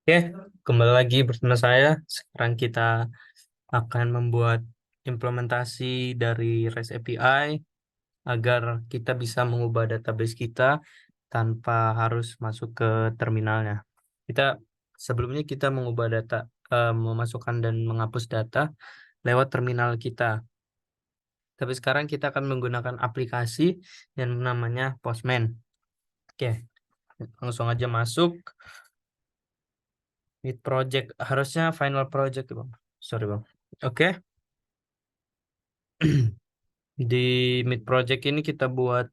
Oke, kembali lagi bersama saya. Sekarang kita akan membuat implementasi dari REST API agar kita bisa mengubah database kita tanpa harus masuk ke terminalnya. Kita sebelumnya kita mengubah data, memasukkan dan menghapus data lewat terminal kita. Tapi sekarang kita akan menggunakan aplikasi yang namanya Postman. Oke, langsung aja masuk. Mid project harusnya final project, Bang. Sorry, Bang. Oke. Di mid project ini kita buat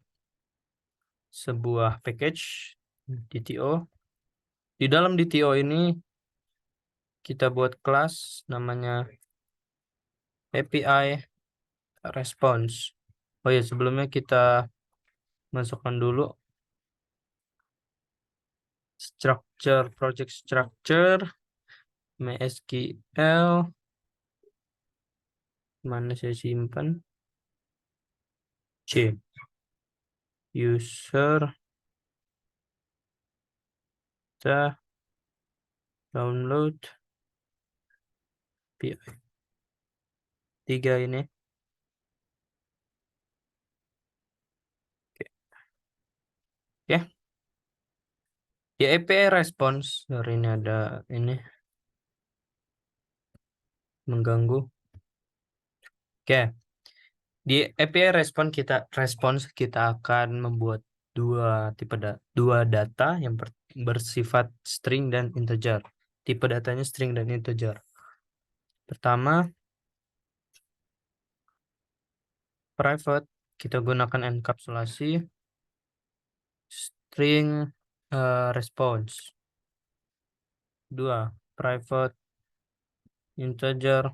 sebuah package DTO. Di dalam DTO ini kita buat kelas namanya API response. Oh ya, sebelumnya kita masukkan dulu structure, project structure, MySQL, mana saya simpan? C, user, kita download API 3 ini. Oke. Ya, ya API response. Hari ini ada ini mengganggu. Oke. Di API response kita akan membuat dua data yang bersifat string dan integer. Tipe datanya string dan integer. Pertama, private, kita gunakan enkapsulasi string response. Dua, private integer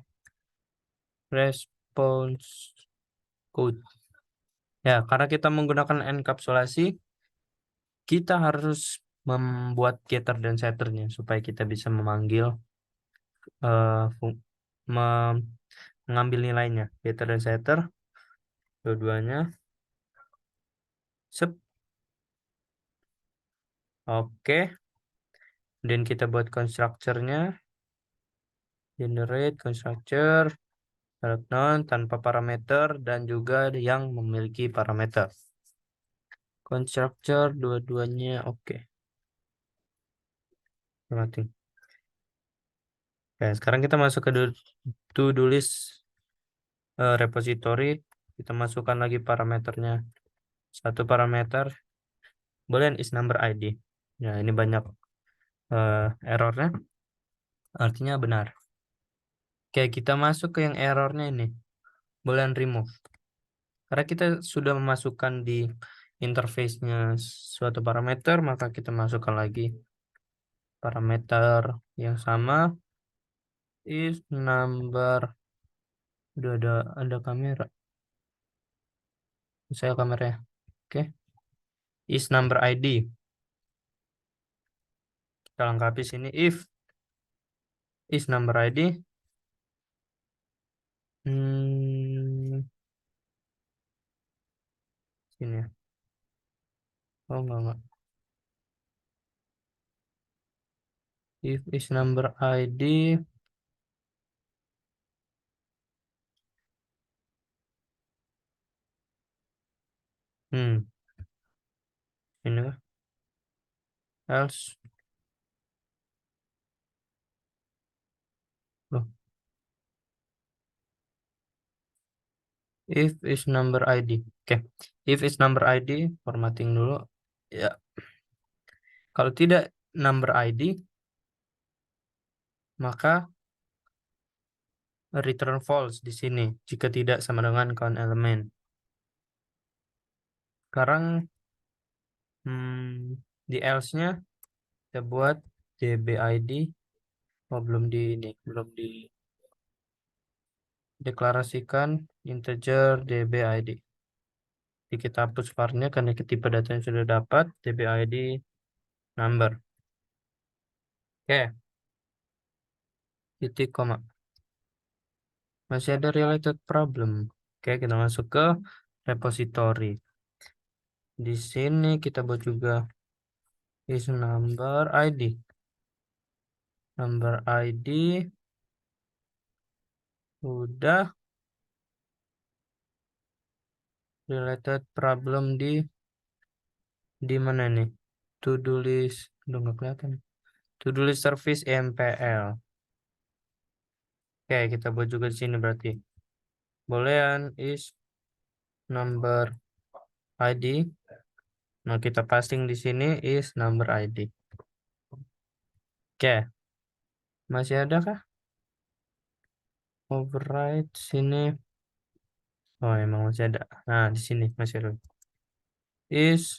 response code. Ya, karena kita menggunakan enkapsulasi, kita harus membuat getter dan setternya supaya kita bisa memanggil eh, fung- mengambil nilainya getter dan setter dua-duanya. Sep. Oke, dan kita buat constructor-nya, generate constructor select none tanpa parameter dan juga yang memiliki parameter. Constructor dua-duanya oke. Berarti. Oke, sekarang kita masuk ke to-do list repository. Kita masukkan lagi parameternya. Satu parameter boolean is number ID. Ya, ini banyak errornya. Artinya benar. Oke, kita masuk ke yang errornya ini. Boolean remove. Karena kita sudah memasukkan di interface-nya suatu parameter, maka kita masukkan lagi parameter yang sama is number. Udah ada kamera. Saya kameranya. Oke. Is number ID. Kita lengkapi sini if is number ID. Sini ya. Oh enggak. If is number ID. Ini kah? Else. Loh, if is number ID. Oke. If is number ID, formatting dulu. Ya. Kalau tidak number ID, maka return false di sini jika tidak sama dengan count elemen. Sekarang di else-nya kita buat dbid. Oh, belum dideklarasikan integer dbid. Jadi kita hapus var-nya karena tipe datanya sudah dapat dbid number. Oke, titik koma. Masih ada related problem. Oke, kita masuk ke repository. Di sini kita buat juga is number ID. Number ID udah. Related problem di mana nih? To do list udah nggak kelihatan. To do list service MPL. Oke, kita buat juga di sini berarti. Boolean is number ID. Nah, kita passing di sini is number ID. Oke, masih ada kah? Override sini. Oh, emang masih ada. Nah, di sini masih ada. Is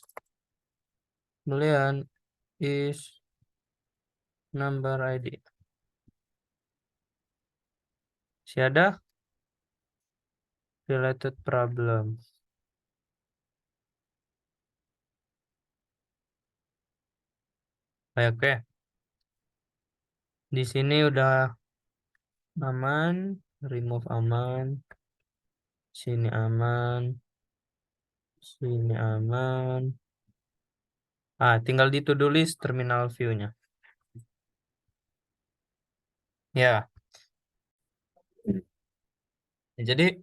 Boolean is number ID. Masih ada related problem. Oke. Di sini udah aman, remove aman, sini aman, sini aman. Tinggal di to-do list terminal view-nya. Ya, jadi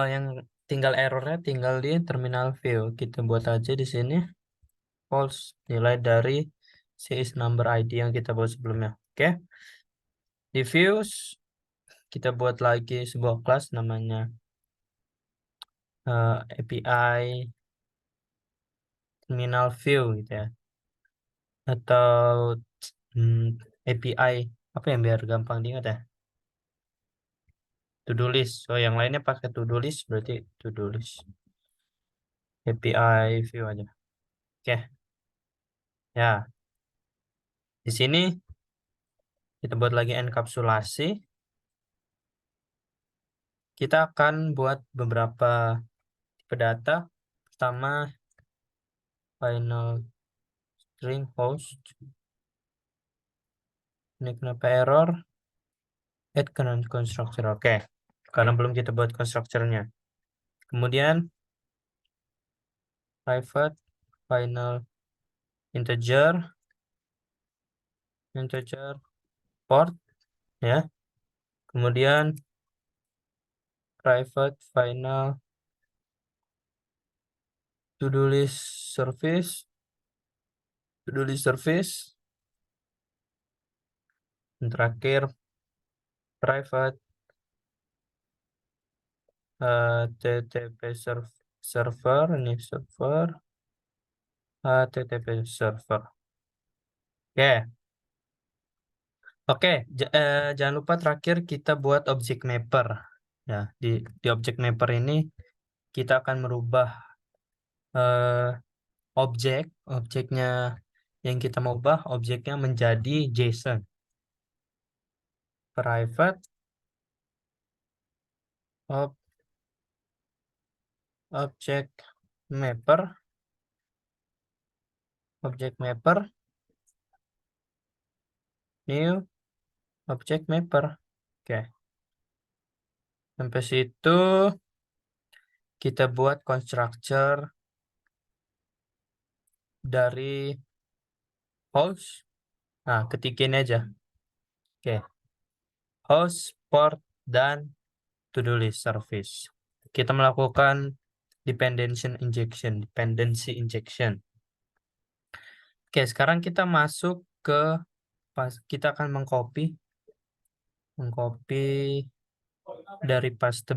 yang tinggal errornya tinggal di terminal view. Kita buat aja di sini false nilai dari si is number ID yang kita buat sebelumnya. Oke, di views kita buat lagi sebuah kelas namanya API terminal view gitu ya, atau API apa yang biar gampang diingat ya, to do list. So yang lainnya pakai to do list, berarti to do list API view aja. Oke, ya di sini kita buat lagi enkapsulasi. Kita akan buat beberapa tipe data. Pertama, final string host. Ini kenapa error? Add current constructor. Oke, karena belum kita buat constructornya. Kemudian private final integer port ya. Kemudian private final to-do list service, dan terakhir private TTP server, ini server HTTP server. Oke. Oke, jangan lupa terakhir kita buat object mapper. Ya, di object mapper ini kita akan merubah objeknya yang kita mau ubah, objeknya menjadi JSON. Private object mapper, new object mapper. Oke, sampai situ kita buat constructor dari host. Nah, ketikin aja. Oke, host, port, dan to-do list service. Kita melakukan dependency injection. Oke, sekarang kita masuk ke kita akan mengcopy dari paste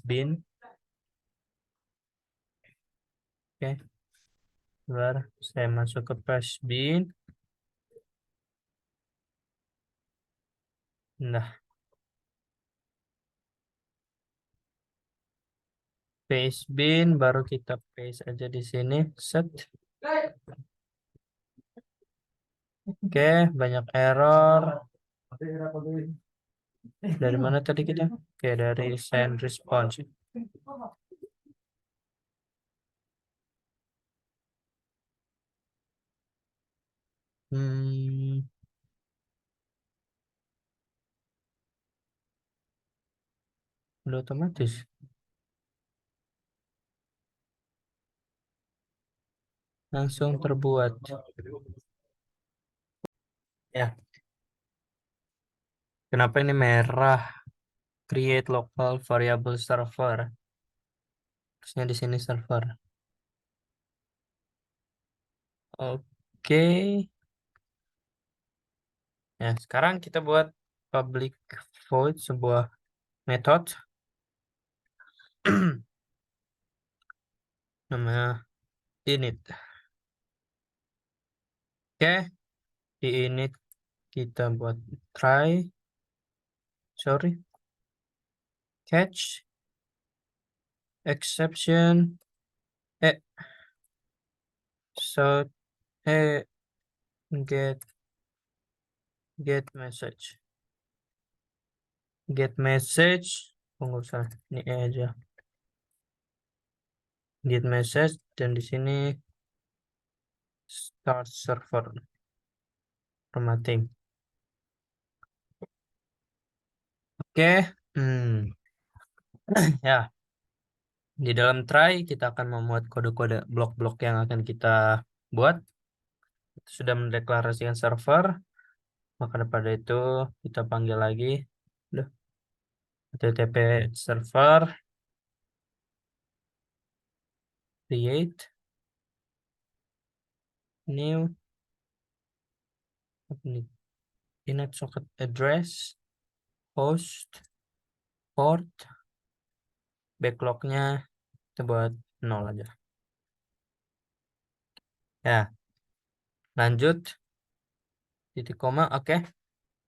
bin. Oke, sebentar, saya masuk ke paste bin. Nah, paste bin baru kita paste aja di sini. Set. Oke, banyak error. Dari mana tadi kita? Oke, dari send response. Udah otomatis. Langsung terbuat. Ya, Kenapa ini merah? Create local variable server. Terusnya di sini server. Oke. Ya, sekarang kita buat public void sebuah method namanya init. Oke, di init kita buat catch exception eh so get message nggak usah ini aja get message dan di sini start server formatting. Oke. Ya, di dalam try kita akan memuat kode-kode blok-blok yang akan kita buat. Sudah mendeklarasikan server, maka pada itu kita panggil lagi Duh, http server create new init socket address host port backlognya kita buat 0 aja. Ya, lanjut titik koma. Oke,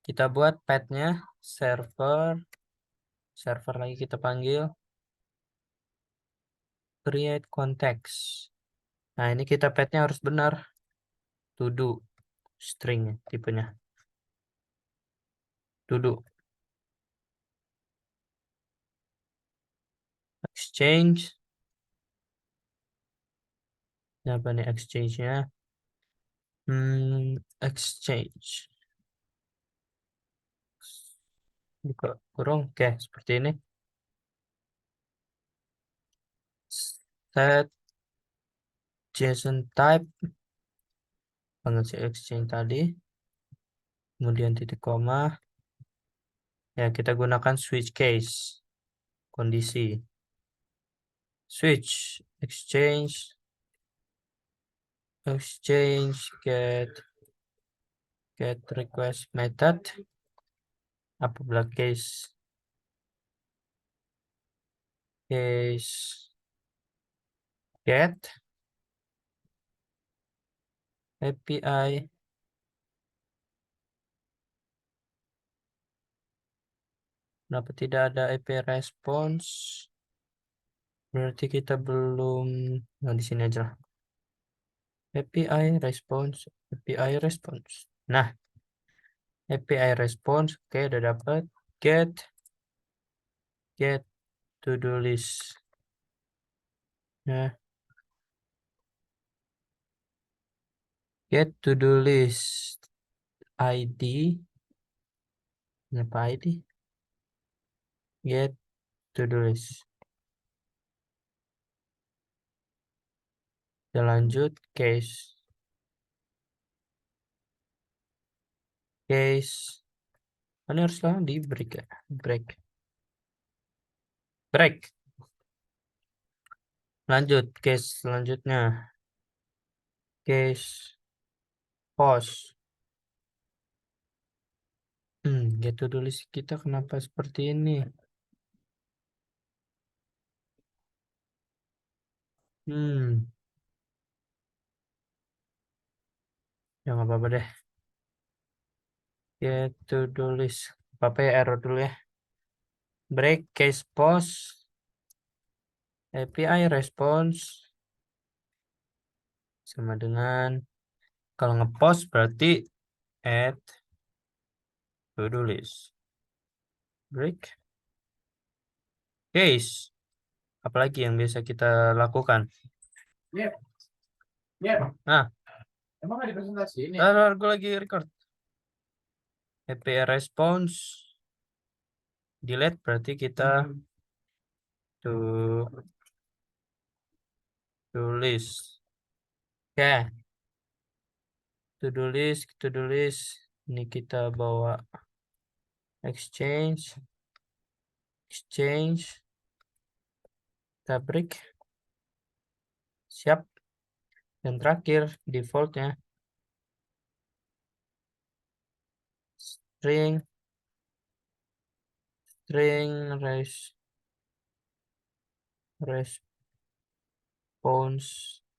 kita buat path-nya server lagi kita panggil create context. Nah, ini kita path-nya harus benar, to do string tipenya to do exchange. Apa nih exchange-nya? Exchange buka kurung. Oke, seperti ini. Set JSON type pengisi exchange tadi, kemudian titik koma. Ya, kita gunakan switch case kondisi switch exchange get request method apabila case get API kenapa tidak ada API response, berarti kita belum. Nah, di sini aja lah. API response. Nah, API response oke, udah dapat. Get to do list. Nah, get to do list ID. Apa ID? Get to do list. Kita lanjut case. Ini harus langsung di break ya. Break. Lanjut case selanjutnya. Case pause. Get to do list kita kenapa seperti ini? Ya nggak apa-apa deh. Get to do list. Apa ya error dulu ya. Break case pause. API response sama dengan kalau ngepost berarti add to do list. Break case. Apalagi yang biasa kita lakukan? Nah, emang ada presentasi ini? Gue lagi record. API response delete berarti kita to list. Oke. To do list. Ini kita bawa exchange tabrik, siap. Dan terakhir defaultnya string response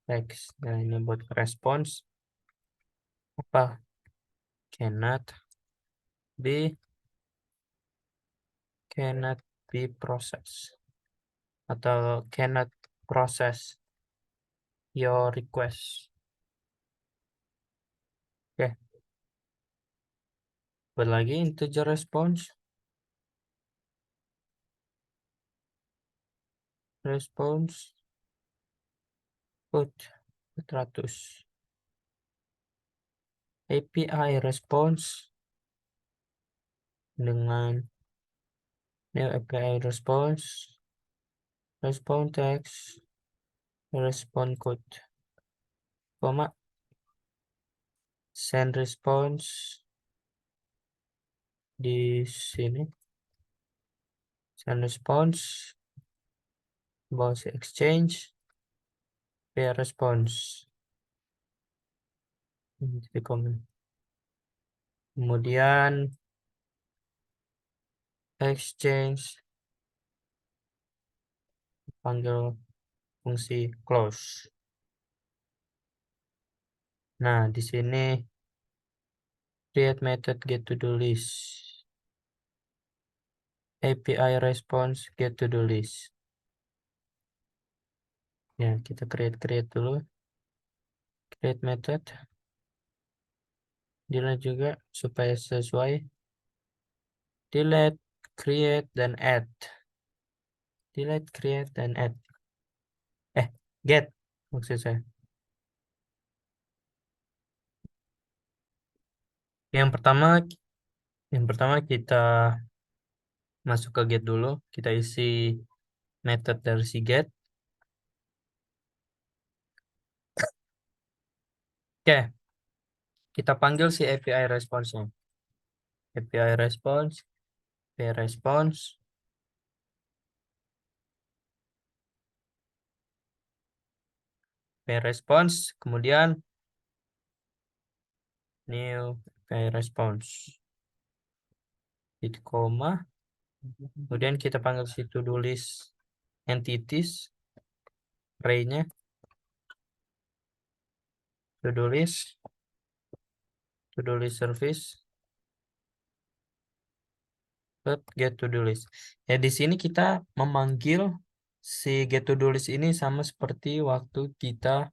text. Nah, ini buat response apa? cannot be processed atau cannot process your request. Oke. Buat lagi integer response put 400. API response dengan new API response text response code, koma send response di sini, send response bawah exchange pair response di komen. Kemudian exchange panggil fungsi close. Nah, di sini create method get to do list, API response get to do list. Ya, kita create dulu, create method, delete juga supaya sesuai, delete, create, dan add, delete, create, dan add, get maksud saya. Yang pertama kita masuk ke get dulu, kita isi method dari si get. Oke, kita panggil si API response-nya. API response, response, kemudian new API response, titik koma, kemudian kita panggil si to do list entities, array-nya, to do list service, get to do list. Ya, di sini kita memanggil si get to do list ini sama seperti waktu kita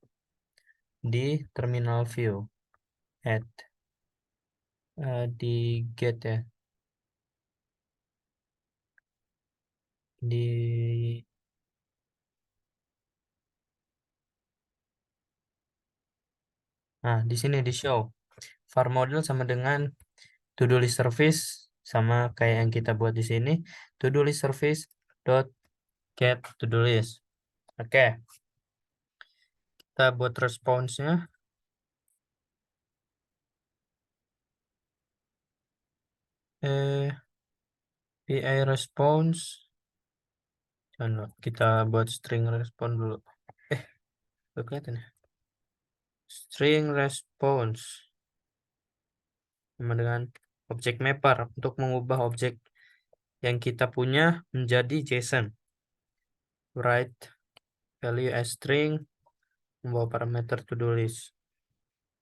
di terminal view, add di get ya, nah di sini di show var model sama dengan to do list service, sama kayak yang kita buat di sini, to do list service dot get to do list. Oke, kita buat responsnya. PI response, kita buat string response dulu. Kelihatan ya? String response sama dengan object mapper untuk mengubah objek yang kita punya menjadi JSON. Write value as string, membawa parameter to do list.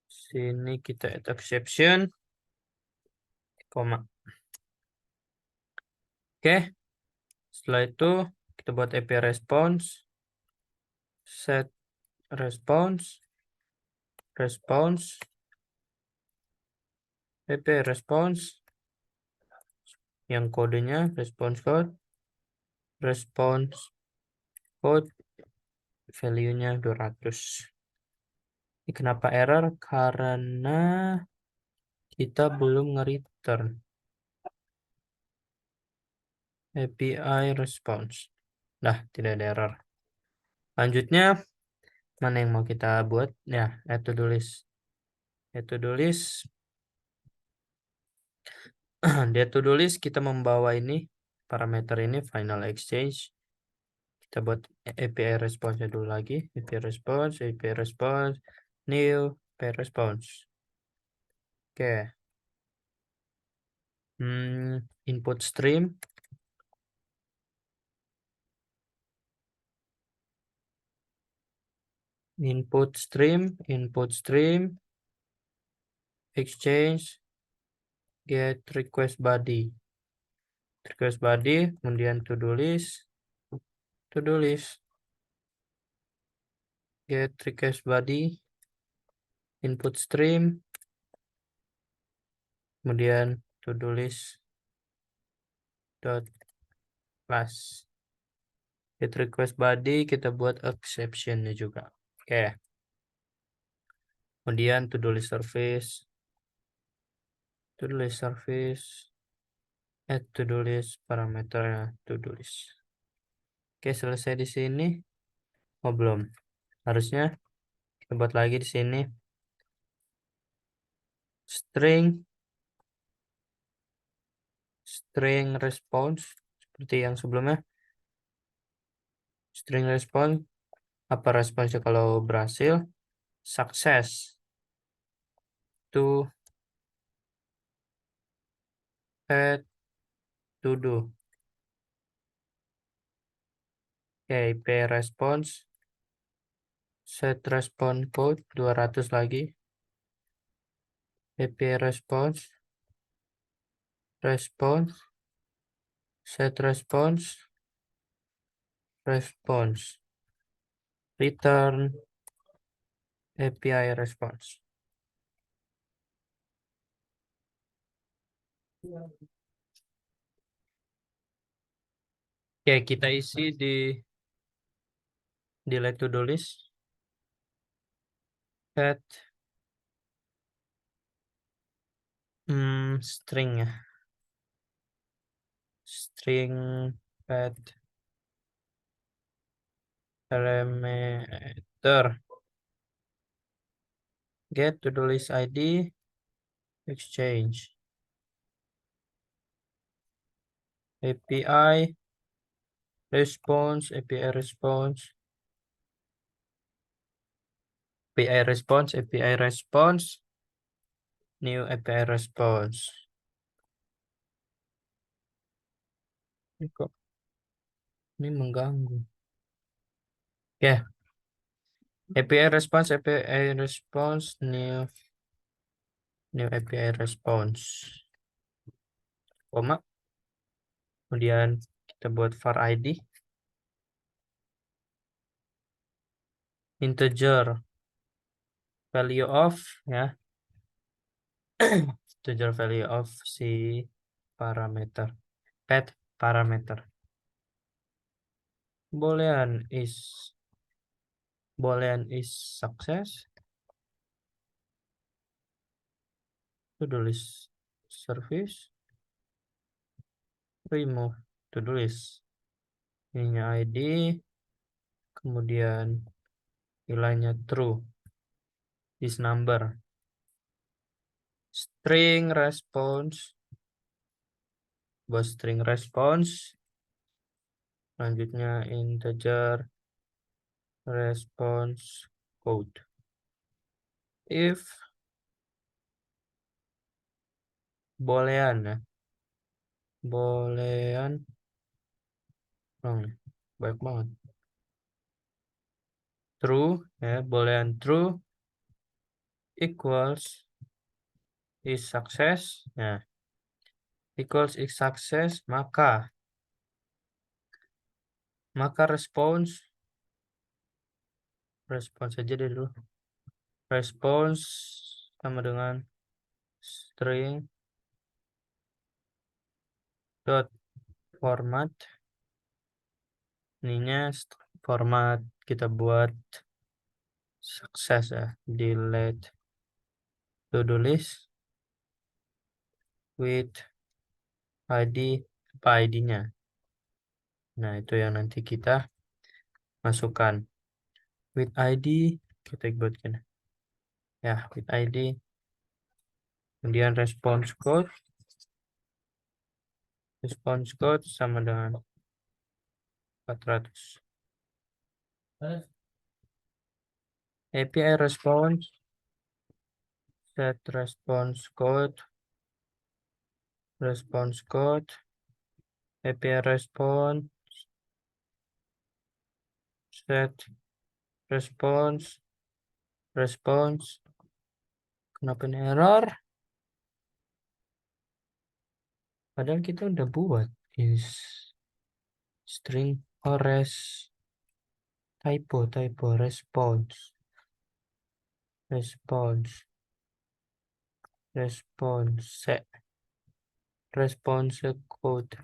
Sini kita add exception, koma. Oke, setelah itu kita buat API response, set response, API response, yang kodenya response code, value-nya 200. Ini kenapa error? Karena kita belum nge-return API response. Nah, tidak ada error. Lanjutnya, mana yang mau kita buat? Ya, add to do list. Dia to-do list kita membawa ini parameter ini final exchange. Kita buat API response dulu lagi. API response, new API response. Oke. Input stream. Input stream, exchange, get request body. Request body, kemudian to-do list, get request body, input stream, kemudian to-do list dot class. Get request body kita buat exception-nya juga. Oke. Kemudian to-do list service, add to-do list parameternya to-do list. Oke, selesai di sini. Oh, belum. Harusnya kita buat lagi di sini. String response seperti yang sebelumnya. String response, apa responsnya kalau berhasil? Success to add to do. Oke, API response, set response code 200 lagi. API response, set response, return API response. Oke, kita isi di delete to-do list. Add string ya. String add parameter. Get to-do list ID exchange. API response, API response, new API response. Ini kok ini mengganggu. Ya, API response, new API response. Koma. Kemudian kita buat var ID integer value of ya. Integer value of si parameter pet parameter. Boolean is success. To-do list service remove to-do list. Ininya ID, kemudian nilainya true. This number. String response. Buat string response. Selanjutnya integer response code. If boolean ya. Boolean. Banyak banget. True ya, boolean true equals is success. Nah, equals is success, maka respons saja deh dulu. Response sama dengan string dot format. Ininya format kita buat sukses ya. Delete to-do list with ID, apa ID-nya. Nah, itu yang nanti kita masukkan. With ID kita buatkan ya, with ID. Kemudian response code response code sama dengan 400. API response, set response code, API response, set response, kenapa ini error? Padahal kita udah buat is string typo response set response code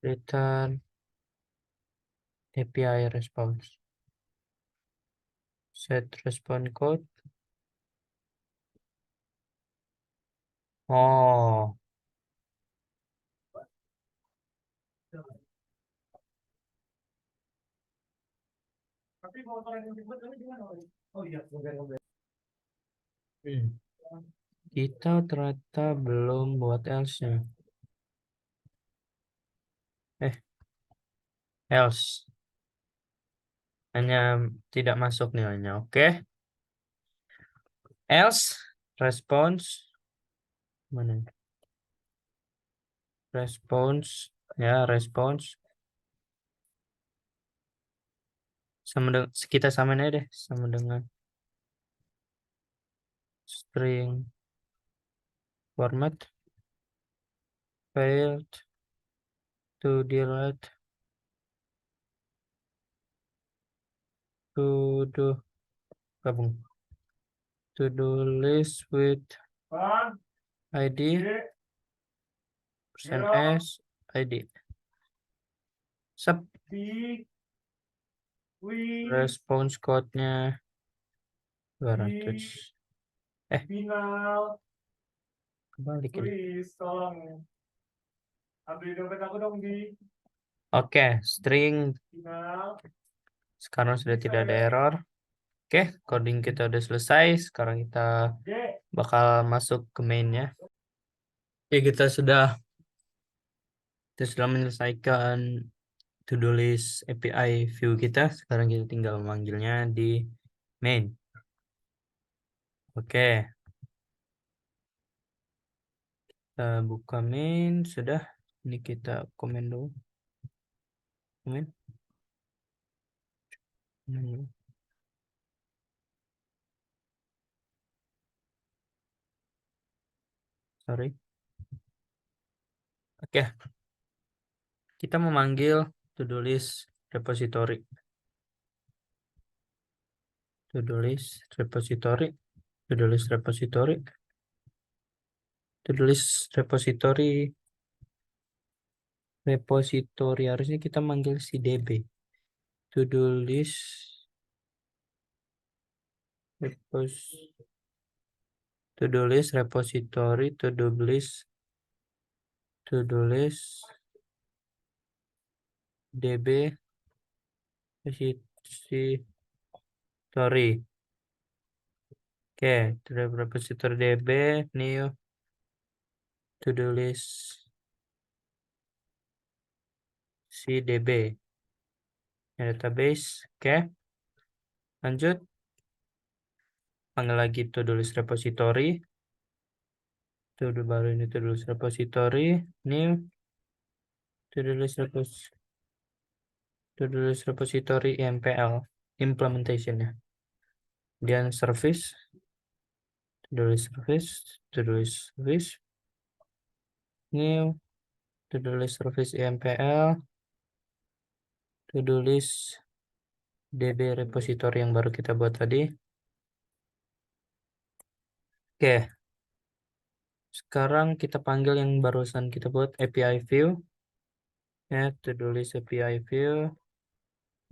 return API response set response code. Oh, kita ternyata belum buat else-nya. Else hanya tidak masuk nilainya. Oke. Else response mana? Response ya, response sama dengan kita samain aja deh sama dengan string format failed to delete to do gabung to do list with ID %s ID sub response code-nya 200 kebalik ini. Oke, string sekarang sudah tidak ada error. Oke, coding kita udah selesai. Sekarang kita bakal masuk ke main-nya. Oke, kita sudah menyelesaikan to-do list API view kita. Sekarang kita tinggal memanggilnya di main. Oke. Kita buka main. Sudah. Ini kita komen dulu. Komen. Sorry. Oke. Kita memanggil to-do list repository. To-do list repository. To-do list repository. To-do list repository. Harusnya kita manggil si DB. To-do list repository. To-do list DB repository. Oke, repository DB new to-do list si DB database. Oke, lanjut panggil lagi to-do list repository. Baru ini to-do list repository new to-do list repository MPL implementation-nya. Kemudian service to-do list service new to-do list service MPL to-do list DB repository yang baru kita buat tadi. Oke. Sekarang kita panggil yang barusan kita buat API view. Ya, to-do list API view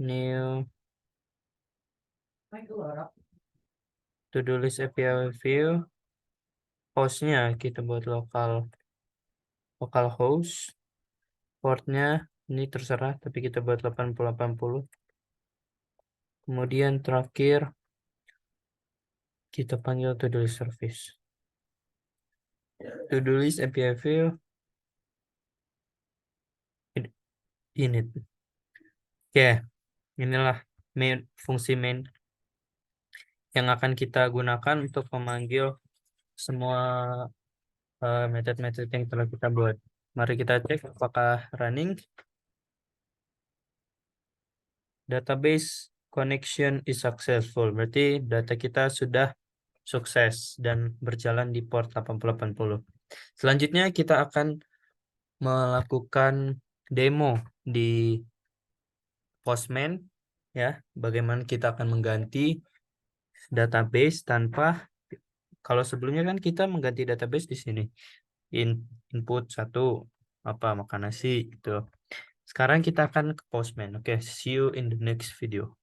new to-do list API view. Hostnya kita buat localhost. Portnya ini terserah, tapi kita buat 8080. Kemudian terakhir kita panggil to-do list service. To-do list API view init. Oke, inilah fungsi main yang akan kita gunakan untuk memanggil semua metode-metode yang telah kita buat. Mari kita cek apakah running. Database connection is successful. Berarti data kita sudah sukses dan berjalan di port 8080. Selanjutnya kita akan melakukan demo di Postman, ya, bagaimana kita akan mengganti database tanpa, kalau sebelumnya kan kita mengganti database di sini, input 1 apa makan nasi gitu. Sekarang kita akan ke Postman. Oke, see you in the next video.